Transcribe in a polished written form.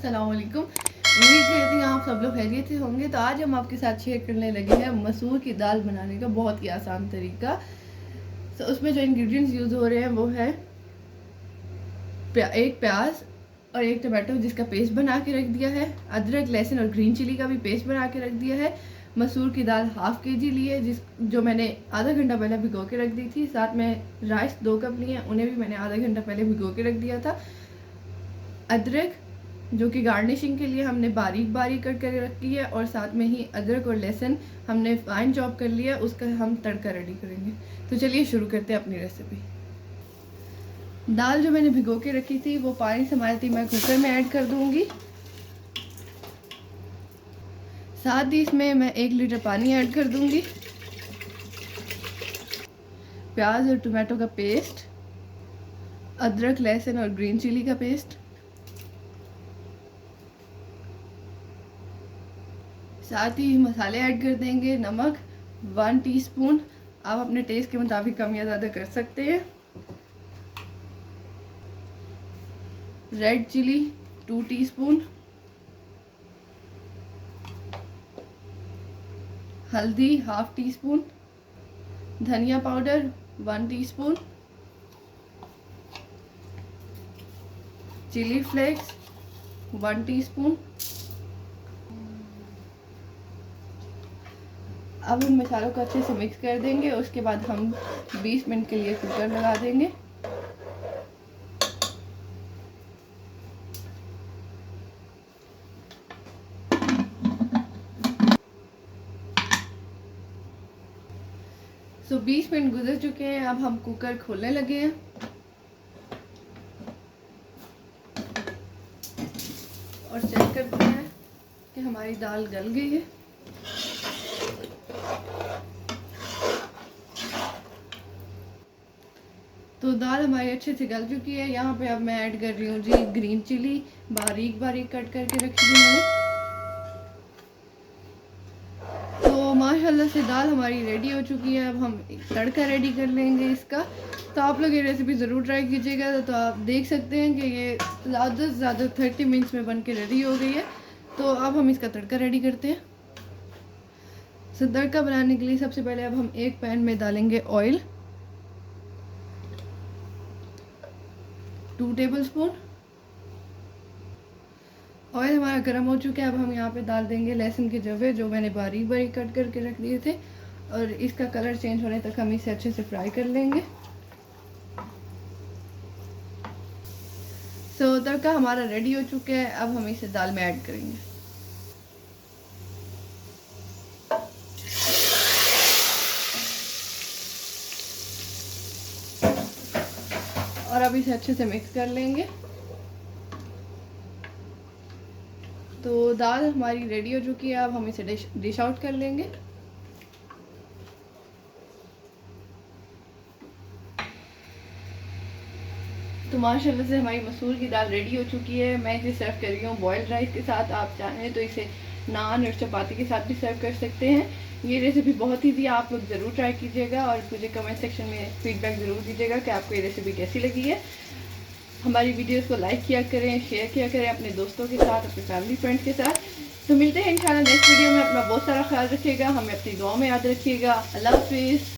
अस्सलाम वालेकुम। उम्मीद करती हूँ आप सब लोग खैरियत से होंगे। तो आज हम आपके साथ शेयर करने लगे हैं मसूर की दाल बनाने का बहुत ही आसान तरीका। तो उसमें जो इंग्रेडिएंट्स यूज़ हो रहे हैं वो है एक प्याज और एक टमाटो जिसका पेस्ट बना के रख दिया है, अदरक लहसुन और ग्रीन चिली का भी पेस्ट बना के रख दिया है, मसूर की दाल हाफ kg ली है जो मैंने आधा घंटा पहले भिगो के रख दी थी, साथ में राइस 2 कप लिए हैं, उन्हें भी मैंने आधा घंटा पहले भिगो के रख दिया था, अदरक जो कि गार्निशिंग के लिए हमने बारीक बारीक कट कर रखी है, और साथ में ही अदरक और लहसुन हमने फाइन चॉप कर लिया, उसका हम तड़का रेडी करेंगे। तो चलिए शुरू करते हैं अपनी रेसिपी। दाल जो मैंने भिगो के रखी थी वो पानी समाती मैं कुकर में ऐड कर दूंगी। साथ ही इसमें मैं 1 लीटर पानी ऐड कर दूंगी, प्याज और टमाटो का पेस्ट, अदरक लहसुन और ग्रीन चिली का पेस्ट, साथ ही मसाले ऐड कर देंगे। नमक 1 टीस्पून, आप अपने टेस्ट के मुताबिक कम या ज़्यादा कर सकते हैं। रेड चिली 2 टीस्पून, हल्दी 1/2 टीस्पून, धनिया powder 1 teaspoon, chilli flakes 1 teaspoon. अब इन मसालों को अच्छे से मिक्स कर देंगे। उसके बाद हम 20 मिनट के लिए कुकर लगा देंगे। तो 20 मिनट गुजर चुके हैं, अब हम कुकर खोलने लगे हैं। और चेक करते हैं कि हमारी दाल गल गई है। तो दाल हमारी अच्छे से गल चुकी है। यहाँ पे अब मैं ऐड कर रही हूँ जी ग्रीन चिली, बारीक बारीक कट करके रखी थी मैंने। तो माशाल्लाह से दाल हमारी रेडी हो चुकी है। अब हम तड़का रेडी कर लेंगे इसका। तो आप लोग ये रेसिपी ज़रूर ट्राई कीजिएगा। तो आप देख सकते हैं कि ये ज़्यादा से ज़्यादा 30 मिनट्स में बन के रेडी हो गई है। तो अब हम इसका तड़का रेडी करते हैं। तो तड़का बनाने के लिए सबसे पहले अब हम एक पैन में डालेंगे ऑयल 2 टेबलस्पून। ऑयल हमारा गर्म हो चुका है। अब हम यहाँ पे डाल देंगे लहसुन के जवे जो मैंने बारीक बारीक कट करके रख दिए थे, और इसका कलर चेंज होने तक हम इसे अच्छे से फ्राई कर लेंगे। तो तड़का हमारा रेडी हो चुका है। अब हम इसे दाल में ऐड करेंगे। और अब इसे अच्छे से मिक्स कर लेंगे। तो दाल हमारी रेडी हो चुकी है। अब हम इसे डिश आउट कर लेंगे। तो माशाल्लाह से हमारी मसूर की दाल रेडी हो चुकी है। मैं इसे सर्व कर रही हूँ बॉयल्ड राइस के साथ। आप चाहें तो इसे नान और चपाती के साथ भी सर्व कर सकते हैं। ये रेसिपी बहुत ईजी है, आप लोग ज़रूर ट्राई कीजिएगा और मुझे कमेंट सेक्शन में फीडबैक ज़रूर दीजिएगा कि आपको ये रेसिपी कैसी लगी है। हमारी वीडियोस को लाइक किया करें, शेयर किया करें अपने दोस्तों के साथ, अपने फैमिली फ्रेंड्स के साथ। तो मिलते हैं इंशाल्लाह नेक्स्ट वीडियो में। अपना बहुत सारा ख्याल रखिएगा, हमें अपनी दुआ में याद रखिएगा। अल्लाह हाफिज़।